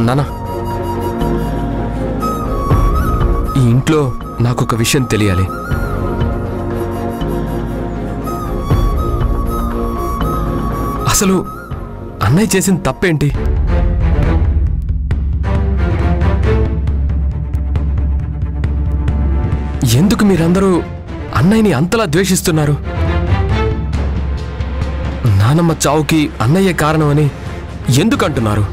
నానా, ఈ ఇంట్లో నాకొక విషయం తెలియాలి. అసలు అన్నయ్య చేసిన తప్పేంటి? ఎందుకు మీరందరూ అన్నయ్యని అంతలా ద్వేషిస్తున్నారు? నానమ్మ చావుకి అన్నయ్య కారణమని ఎందుకు అంటున్నారు?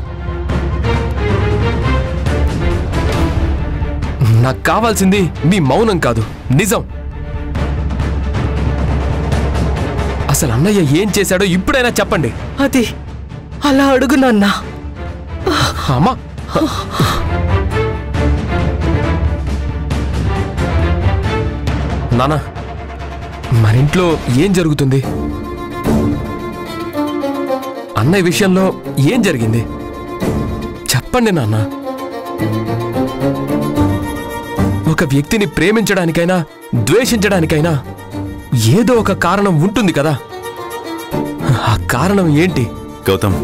నాకు కావాల్సింది మీ మౌనం కాదు, నిజం. అసలు అన్నయ్య ఏం చేశాడో ఇప్పుడైనా చెప్పండి. అది అలా అడుగు నాన్న. అమ్మా, నానా, మన ఇంట్లో ఏం జరుగుతుంది? అన్నయ్య విషయంలో ఏం జరిగింది చెప్పండి నాన్న. ఒక వ్యక్తిని ప్రేమించడానికైనా ద్వేషించడానికైనా ఏదో ఒక కారణం ఉంటుంది కదా. ఆ కారణం ఏంటి? గౌతమ్,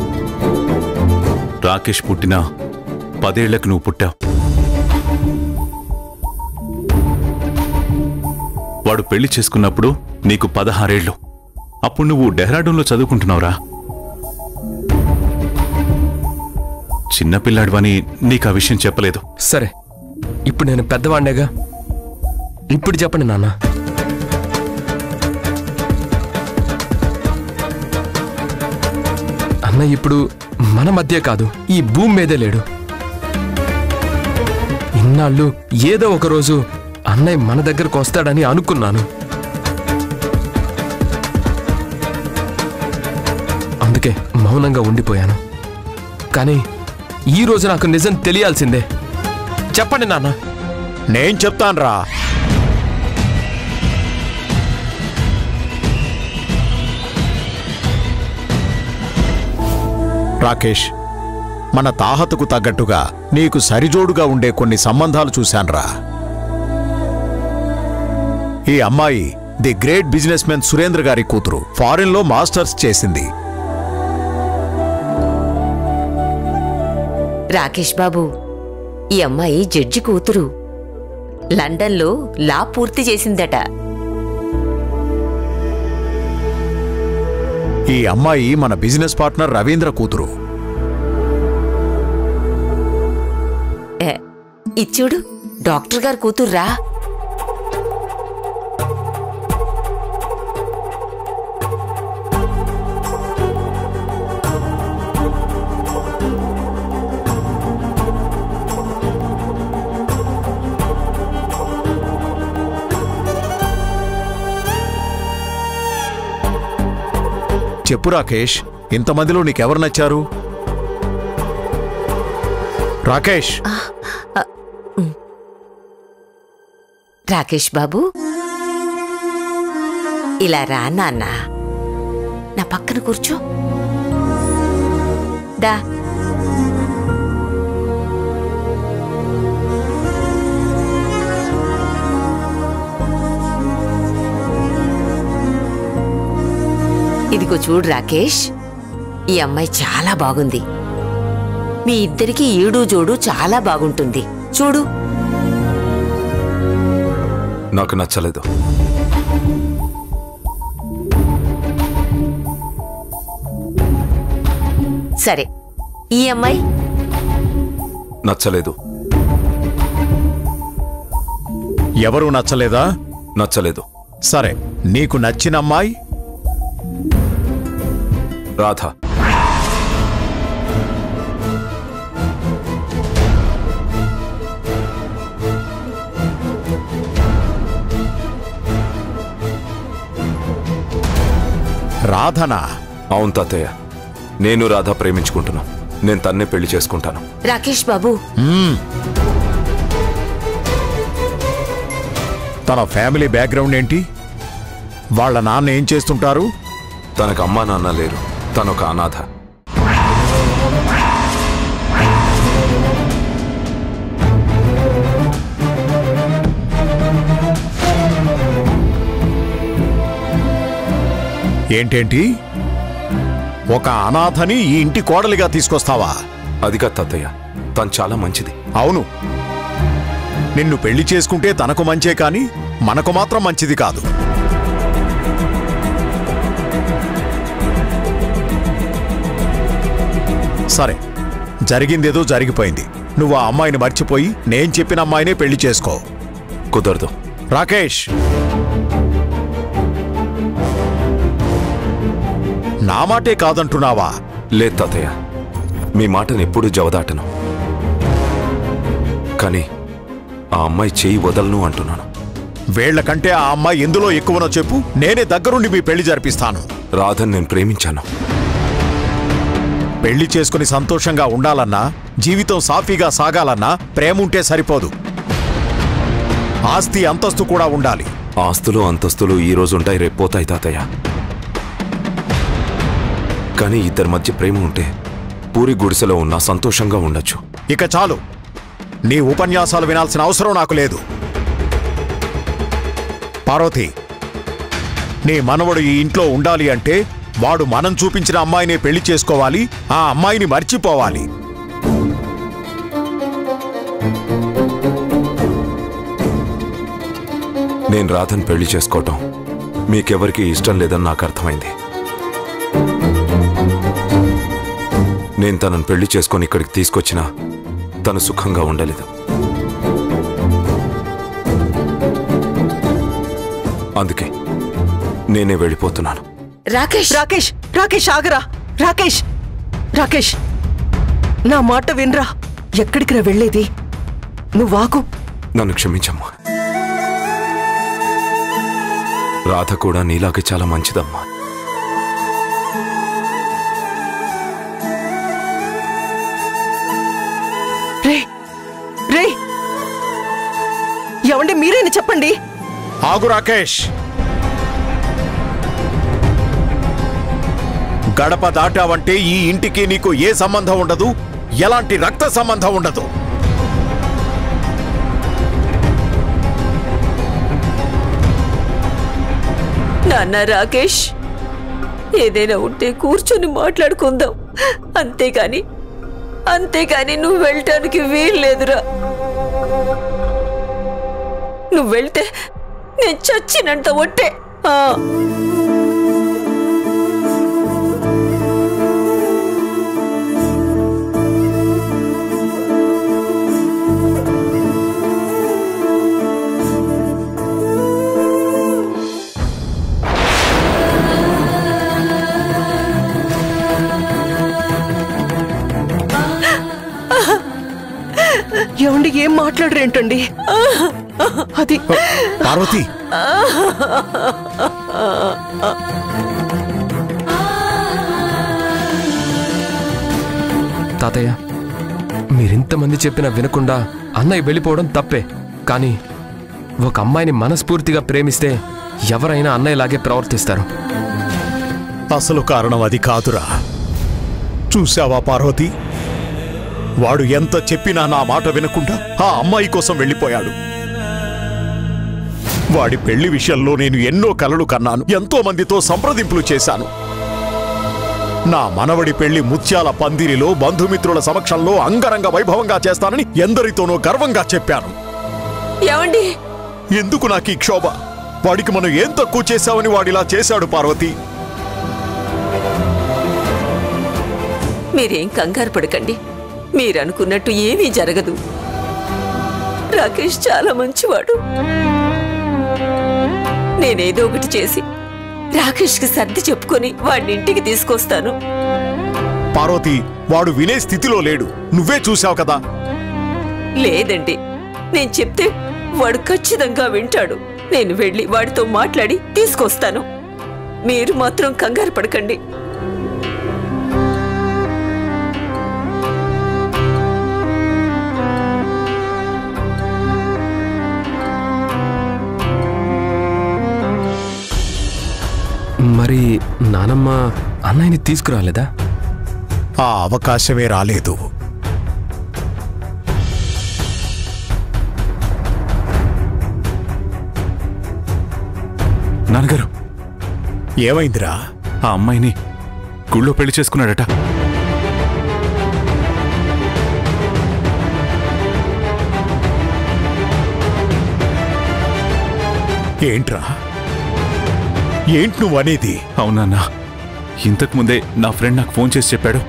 రాకేష్ పుట్టిన 10 ఏళ్లకు నువ్వు పుట్టావు. వాడు పెళ్లి చేసుకున్నప్పుడు నీకు 16 ఏళ్ళు. అప్పుడు నువ్వు డెహ్రాడూన్లో చదువుకుంటున్నావురా. చిన్నపిల్లాడివని నీకు ఆ విషయం చెప్పలేదు. సరే, ఇప్పుడు నేను పెద్దవాడినేగా, ఇప్పుడు చెప్పండి నాన్న. అన్నయ్య ఇప్పుడు మన మధ్య కాదు, ఈ భూమి మీదే లేడు. ఇన్నాళ్ళు ఏదో ఒక రోజు అన్నయ్య మన దగ్గరకు వస్తాడని అనుకున్నాను. అందుకే మౌనంగా ఉండిపోయాను. కానీ ఈ రోజు నాకు నిజం తెలియాల్సిందే. చెప్పండి నాన్న. నేను చెప్తాన్రా. రాకేష్, మన తాహతుకు తగ్గట్టుగా నీకు సరిజోడుగా ఉండే కొన్ని సంబంధాలు చూశాన్రా. ఈ అమ్మాయి the great business men Surendra గారి కూతురు. ఫారిన్లో మాస్టర్స్ చేసింది. రాకేష్ బాబు, ఈ అమ్మాయి జడ్జి కూతురు. లండన్లో లా పూర్తి చేసిందట. ఈ అమ్మాయి మన బిజినెస్ పార్ట్నర్ రవీంద్ర కూతురు. ఇచ్చుడు డాక్టర్ గారు కూతుర్రా. చెప్పు రాకేష్, ఇంతమందిలో నీకెవరు నచ్చారు? రాకేష్, రాకేష్ బాబు, ఇలా రా నాన్న. నా పక్కన కూర్చో. దా. ఇదిగో చూడు రాకేష్, ఈ అమ్మాయి చాలా బాగుంది. మీ ఇద్దరికి ఈడు జోడు చాలా బాగుంటుంది. చూడు. నాకు నచ్చలేదు. సరే, ఈ అమ్మాయి నచ్చలేదు. ఎవరు నచ్చలేదా? నచ్చలేదు. సరే, నీకు నచ్చిన అమ్మాయి? రాధ. రాధనా? అవును తాతయ్య, నేను రాధ ప్రేమించుకుంటున్నా. నేను తన్నే పెళ్లి చేసుకుంటాను. రాకేష్ బాబు, తన ఫ్యామిలీ బ్యాక్గ్రౌండ్ ఏంటి? వాళ్ళ నాన్న ఏం చేస్తుంటారు? తనకు అమ్మా నాన్న లేరు. తనొక అనాథ. ఏంటేంటి? ఒక అనాథని ఈ ఇంటి కోడలిగా తీసుకొస్తావా? అది కాదు తాతయ్య, తను చాలా మంచిది. అవును, నిన్ను పెళ్లి చేసుకుంటే తనకు మంచే కాని మనకు మాత్రం మంచిది కాదు. సరే, జరిగిందేదో జరిగిపోయింది. నువ్వు ఆ అమ్మాయిని మర్చిపోయి నేను చెప్పిన అమ్మాయినే పెళ్లి చేసుకో. కుదరదు. రాకేష్, నా మాటే కాదంటున్నావా? లేదు తాతయ్య, మీ మాటను ఎప్పుడూ జవదాటను. కానీ ఆ అమ్మాయి చేయి వదలను అంటున్నాను. వేళ్లకంటే ఆ అమ్మాయి ఎందులో ఎక్కువనో చెప్పు, నేనే దగ్గరుండి మీ పెళ్లి జరిపిస్తాను. రాధని నేను ప్రేమించాను. పెళ్లి చేసుకుని సంతోషంగా ఉండాలన్నా, జీవితం సాఫీగా సాగాలన్నా ప్రేముంటే సరిపోదు, ఆస్తి అంతస్తు కూడా ఉండాలి. ఆస్తులు అంతస్తులు ఈ రోజు ఉంటాయి, రేపు పోతాయి తాతయ్య. కానీ ఇద్దరి మధ్య ప్రేమ ఉంటే పూరి గుడిసెలో ఉన్నా సంతోషంగా ఉండొచ్చు. ఇక చాలు, నీ ఉపన్యాసాలు వినాల్సిన అవసరం నాకు లేదు. పార్వతి, నీ మనవడు ఈ ఇంట్లో ఉండాలి అంటే వాడు మనం చూపించిన అమ్మాయినే పెళ్లి చేసుకోవాలి, ఆ అమ్మాయిని మర్చిపోవాలి. నేను రాధని పెళ్లి చేసుకోవటం మీకెవరికి ఇష్టం లేదని నాకు అర్థమైంది. నేను తనను పెళ్లి చేసుకొని ఇక్కడికి తీసుకొచ్చినా తను సుఖంగా ఉండలేదు. అందుకే నేనే వెళ్ళిపోతున్నాను. రాకేష్, రాకేష్, రాకేష్ ఆగరా. రాకేష్, రాకేష్, నా మాట వినరా. ఎక్కడికి రా వెళ్ళేది? నువ్వాకు. నన్ను క్షమించమ్మా. రాధ కూడా నీలాగే చాలా మంచిదమ్మా. రే రే, ఎవండి మీరేనా చెప్పండి. ఆగు రాకేష్, గడప దాటావంటే ఈ ఇంటికి నీకు ఏ సంబంధం ఉండదు, ఎలాంటి రక్త సంబంధం ఉండదు. నాన్న రాకేష్, ఏదైనా ఉంటే కూర్చొని మాట్లాడుకుందాం, అంతేగాని నువ్వు వెళ్ళటానికి వీల్లేదురా. నువ్వు వెళ్తే నేను చచ్చినంత ఒట్టే. ఎవండి ఏం మాట్లాడరేంటండి? అది పార్వతి, తాతయ్య, మీరింతమంది చెప్పినా వినకుండా అన్నయ్య వెళ్ళిపోవడం తప్పే. కానీ ఒక అమ్మాయిని మనస్ఫూర్తిగా ప్రేమిస్తే ఎవరైనా అన్నయ్యలాగే ప్రవర్తిస్తారు. అసలు కారణం అది కాదురా. చూశావా పార్వతి, వాడు ఎంత చెప్పినా నా మాట వినకుండా ఆ అమ్మాయి కోసం వెళ్ళిపోయాడు. వాడి పెళ్లి విషయంలో నేను ఎన్నో కలలు కన్నాను, ఎంతో మందితో సంప్రదింపులు చేశాను. నా మనవడి పెళ్లి ముత్యాల పందిరిలో బంధుమిత్రుల సమక్షంలో అంగరంగ వైభవంగా చేస్తానని ఎందరితోనో గర్వంగా చెప్పాను. ఏమండి, ఎందుకు నాకు ఈ క్షోభ? వాడికి మనం ఏం తక్కువ చేశామని వాడిలా చేశాడు పార్వతి. మీరేం కంగారు పడకండి, మీరనుకున్నట్టు ఏమీ జరగదు. రాకేష్ చాలా మంచివాడు. నేనేదో ఒకటి చేసి రాకేష్కి సర్ది చెప్పుకొని వాడిని ఇంటికి తీసుకొస్తాను. పార్వతి, వాడు వినే స్థితిలో లేడు, నువ్వే చూశావు కదా. లేదండి, నేను చెప్తే వాడు ఖచ్చితంగా వింటాడు. నేను వెళ్ళి వాడితో మాట్లాడి తీసుకొస్తాను. మీరు మాత్రం కంగారు పడకండి. మరి నానమ్మ అన్నయ్యని తీసుకురాలేదా? ఆ అవకాశమే రాలేదు. నాన్నగారు, ఏమైందిరా? ఆ అమ్మాయిని గుళ్ళో పెళ్లి చేసుకున్నాడట. ఏంట్రా ఏంటి నువ్వు అనేది? అవునన్నా, ఇంతకు ముందే నా ఫ్రెండ్ నాకు ఫోన్ చేసి చెప్పాడు.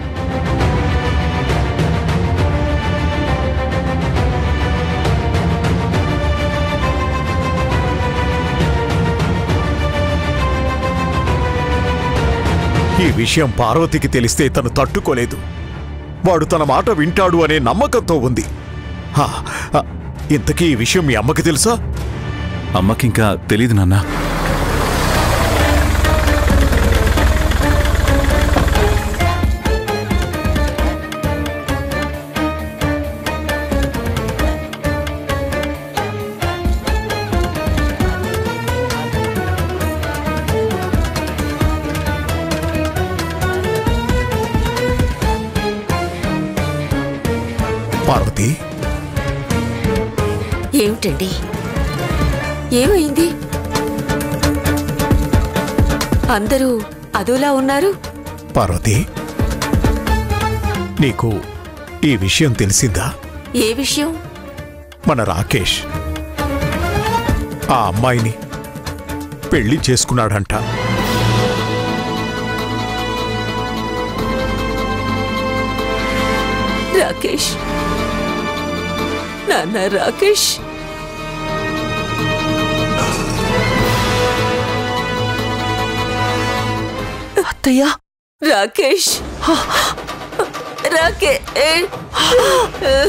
ఈ విషయం పార్వతికి తెలిస్తే తను తట్టుకోలేదు. వాడు తన మాట వింటాడు అనే నమ్మకంతో ఉంది. ఇంతకీ ఈ విషయం మీ అమ్మకి తెలుసా? అమ్మకింకా తెలీదు నాన్నా. పార్వతి, ఏమిటండి, ఏమైంది? అందరూ అదోలా ఉన్నారు. పార్వతి, నీకు ఈ విషయం తెలిసిందా? ఏ విషయం? మన రాకేష్ ఆ అమ్మాయిని పెళ్లి చేసుకున్నాడంట. రాకేష్, నాన్న రాకేష్, అత్తయ్య, రాకేష్,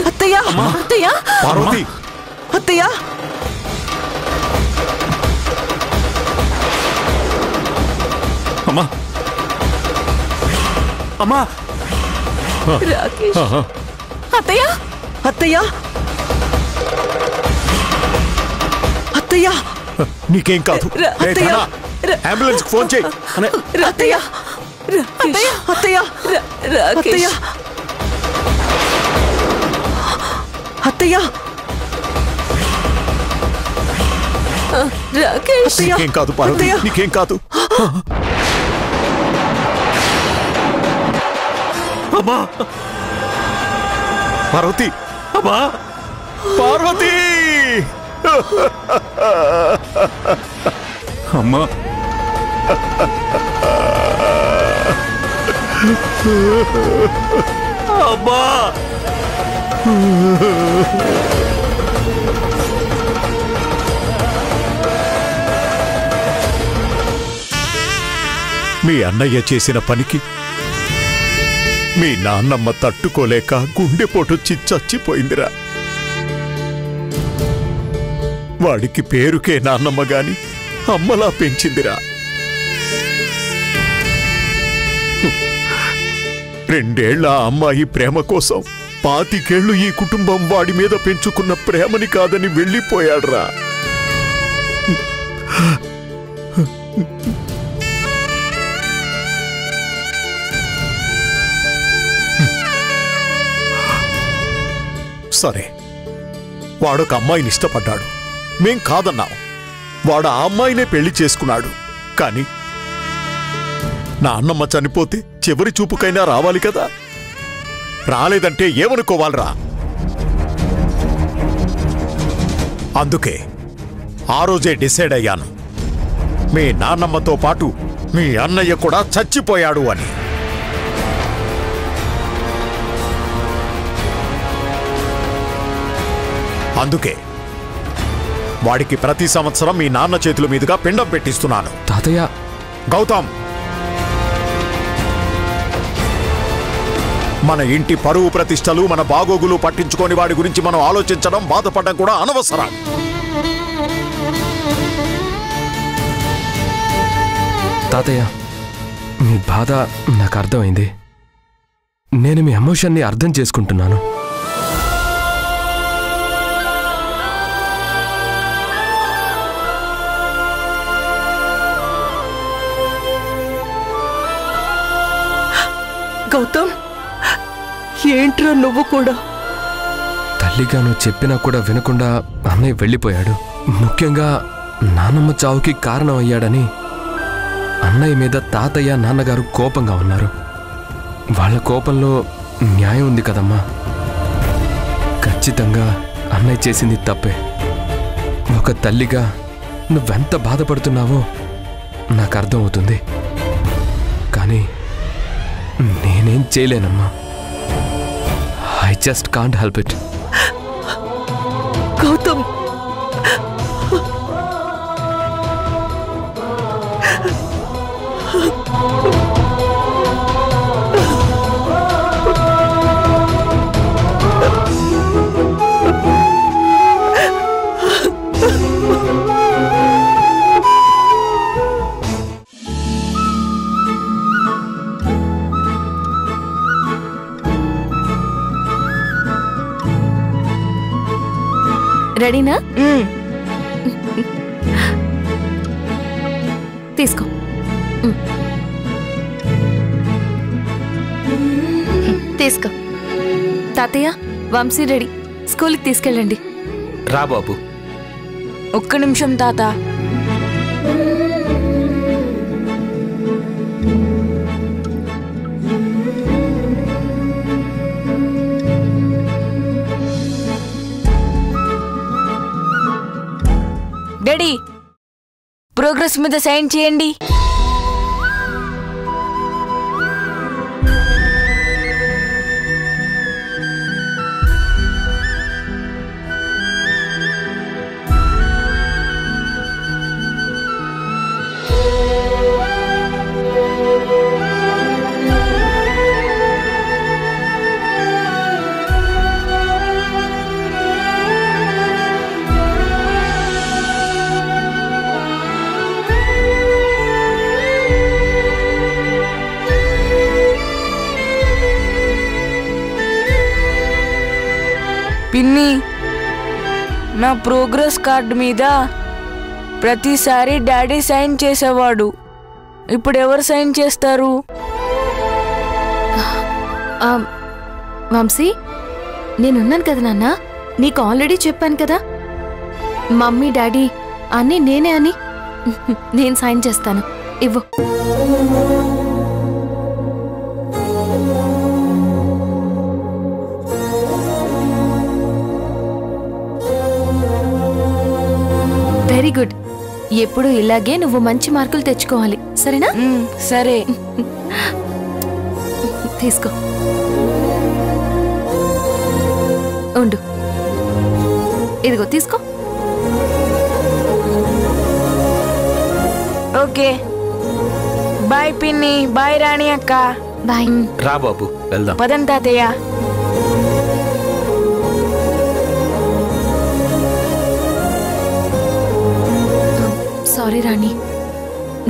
అత్తయ్య, అత్తయ్య, పార్వతి, అత్తయ్య, అమ్మా, అమ్మా, రాకేష్, అత్తయ్య, అత్తయ్య, అత్తయ్య, నీకేం కాదు. అత్తయ్య, అంబులెన్స్ ఫోన్ చేయి. అత్తయ్య, అత్తయ్య, అత్తయ్య, రాకేష్, అత్తయ్య, రాకేష్, నీకేం కాదు పార్వతి, నీకేం కాదు. అమ్మా, పార్వతి, అమ్మా, పార్వతి, అమ్మా, అమ్మా, మీ అన్నయ్య చేసిన పనికి మీ నాన్నమ్మ తట్టుకోలేక గుండెపోటొచ్చి చచ్చిపోయిందిరా. వాడికి పేరుకే నాన్నమ్మ గాని అమ్మలా పెంచిందిరా. 2 ఏళ్ల ఆ అమ్మాయి ప్రేమ కోసం 25 ఏళ్లు ఈ కుటుంబం వాడి మీద పెంచుకున్న ప్రేమని కాదని వెళ్ళిపోయాడ్రా. సరే, వాడొక అమ్మాయిని ఇష్టపడ్డాడు, మేం కాదన్నాం. వాడు ఆ అమ్మాయినే పెళ్లి చేసుకున్నాడు. కాని నా అన్నమ్మ చనిపోతే చివరి చూపుకైనా రావాలి కదా. రాలేదంటే ఏమనుకోవాలరా? అందుకే ఆ రోజే డిసైడ్ అయ్యాను, మీ నాన్నమ్మతో పాటు మీ అన్నయ్య కూడా చచ్చిపోయాడు అని. అందుకే వాడికి ప్రతి సంవత్సరం మీ నాన్న చేతుల మీదుగా పిండం పెట్టిస్తున్నాను. తాతయ్య, గౌతమ్, మన ఇంటి పరువు ప్రతిష్టలు, మన బాగోగులు పట్టించుకొని వాడి గురించి మనం ఆలోచించడం, బాధపడడం కూడా అనవసరం. తాతయ్య, మీ బాధ నాకు అర్థమైంది. నేను మీ ఎమోషన్ని అర్థం చేసుకుంటున్నాను. గౌతమ్, ఏంట్రా నువ్వు కూడా? తల్లిగా నువ్వు చెప్పినా కూడా వినకుండా అన్నయ్య వెళ్ళిపోయాడు. ముఖ్యంగా నాన్నమ్మ చావుకి కారణం అయ్యాడని అన్నయ్య మీద తాతయ్య నాన్నగారు కోపంగా ఉన్నారు. వాళ్ళ కోపంలో న్యాయం ఉంది కదమ్మా. ఖచ్చితంగా అన్నయ్య చేసింది తప్పే. ఒక తల్లిగా నువ్వెంత బాధపడుతున్నావో నాకు అర్థమవుతుంది. కానీ నేనేం చేయలేనమ్మా. I just can't help it. Gautam, రెడీనా? తీసుకో. తీసుకో. తాతయ్య, వంశీ రెడీ. స్కూల్కి తీసుకెళ్ళండి. రా బాబు. ఒక్క నిమిషం తాత. డాడీ, ప్రోగ్రెస్ మీద సైన్ చేయండి. పిన్ని, నా ప్రోగ్రెస్ కార్డు మీద ప్రతిసారి డాడీ సైన్ చేసేవాడు. ఇప్పుడు ఎవరు సైన్ చేస్తారు? వంశీ, నేనున్నాను కదా నాన్న. నీకు ఆల్రెడీ చెప్పాను కదా, మమ్మీ డాడీ అన్నీ నేనే అని. నేను సైన్ చేస్తాను. ఇవ్వు. Very good. ఎప్పుడు ఇలాగే నువ్వు మంచి మార్కులు తెచ్చుకోవాలి, సరేనా? సరే. తీసుకో. ఉండు. ఇదిగో తీసుకో. ఓకే. బాయ్ పిన్ని. బాయ్ రాణి అక్క. బాయ్. రా బాబు, వెళ్దాం. పదం తాతయ్య. సారీ రాణి,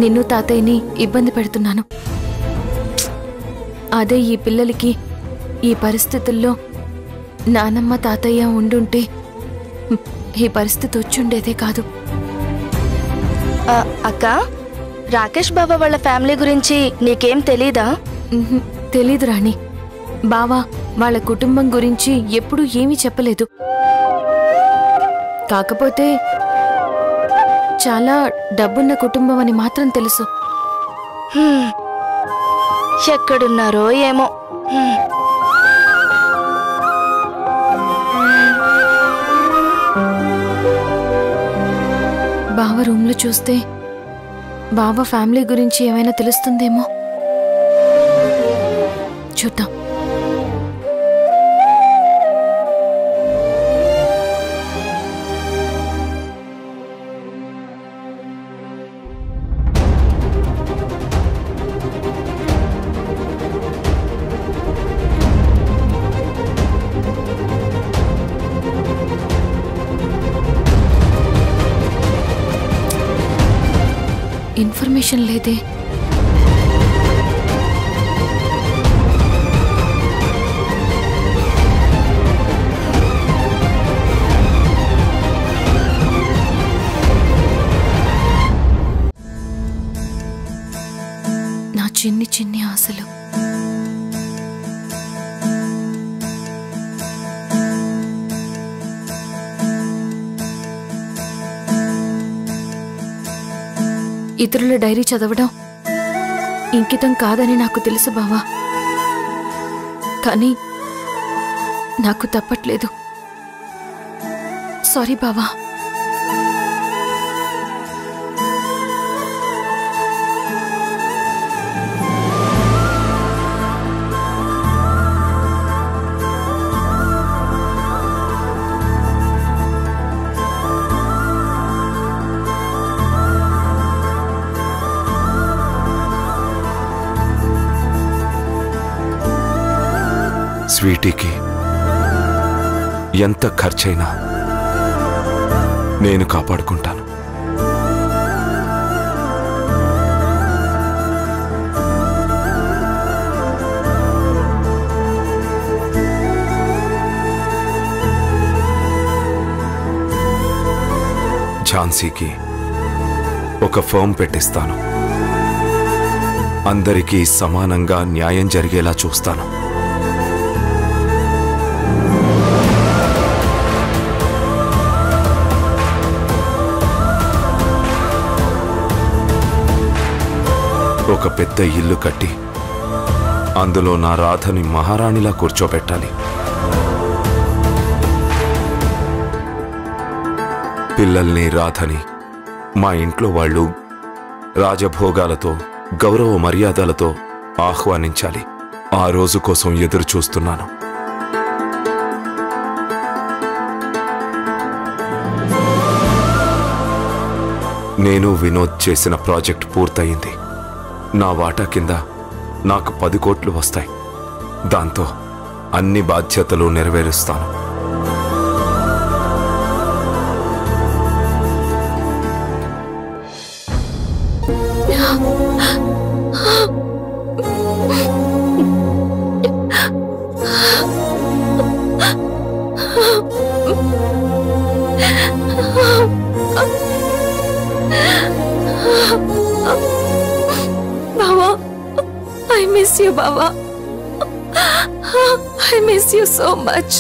నిన్ను తాతయ్యని ఇబ్బంది పెడుతున్నాను. అదే ఈ పిల్లలకి ఈ పరిస్థితుల్లో నానమ్మ తాతయ్య ఉండుంటే ఈ పరిస్థితి వచ్చుండేదే కాదు. అక్క, రాకేష్ బాబా వాళ్ళ ఫ్యామిలీ గురించి నీకేం తెలీదా? తెలీదు రాణి. బావా వాళ్ళ కుటుంబం గురించి ఎప్పుడూ ఏమీ చెప్పలేదు. కాకపోతే చాలా డబ్బున్న కుటుంబం అని మాత్రం తెలుసు. ఎక్కడున్నారో ఏమో. బావ రూమ్లో చూస్తే బావ ఫ్యామిలీ గురించి ఏమైనా తెలుస్తుందేమో. చూద్దాం. ఇన్ఫర్మేషన్ లేదే. నా చిన్ని చిన్ని ఆశలు. ఇతరుల డైరీ చదవడం ఇంకితం కాదని నాకు తెలుసు బావా, కానీ నాకు తప్పట్లేదు. సారీ బావా. స్వీటీకి ఎంత ఖర్చైనా నేను కాపాడుకుంటాను. ఝాన్సీకి ఒక ఫర్మ్ పెట్టిస్తాను. అందరికీ సమానంగా న్యాయం జరిగేలా చూస్తాను. ఒక పెద్ద ఇల్లు కట్టి అందులో నా రాధని మహారాణిలా కూర్చోబెట్టాలి. పిల్లల్ని రాధని మా ఇంట్లో వాళ్ళు రాజభోగాలతో గౌరవ మర్యాదలతో ఆహ్వానించాలి. ఆ రోజు కోసం ఎదురు చూస్తున్నాను. నేను వినోద్ చేసిన ప్రాజెక్ట్ పూర్తయింది. నా వాటా కింద నాకు 10 కోట్లు వస్తాయి. దాంతో అన్ని బాధ్యతలు నెరవేరుస్తాను. బావా, I miss you, బావా. I miss you so much.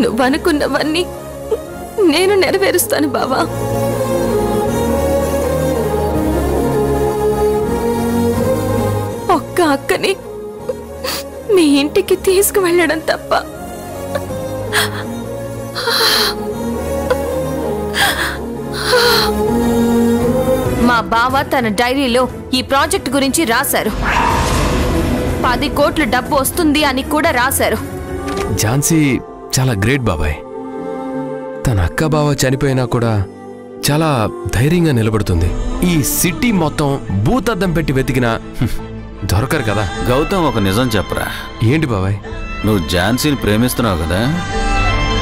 నువ్వనుకున్నవన్నీ నేను నెరవేరుస్తాను బావా. ఒక్క అక్కని మీ ఇంటికి తీసుకువెళ్ళడం తప్ప మా బావ తన డైరీలో ఈ ప్రాజెక్ట్ గురించి రాశారు. 10 కోట్ల డబ్బు వస్తుంది అని కూడా రాశారు. ఝాన్సీ చాలా గ్రేట్ బాబాయ్. తన అక్క బావ చనిపోయినా కూడా చాలా ధైర్యంగా నిలబడుతుంది. ఈ సిటీ మొత్తం భూతద్దం పెట్టి వెతికినా దొరకరు కదా. గౌతమ్, ఒక నిజం చెప్పరా? ఏంటి బాబాయ్? నువ్వు ఝాన్సీని ప్రేమిస్తున్నావు కదా?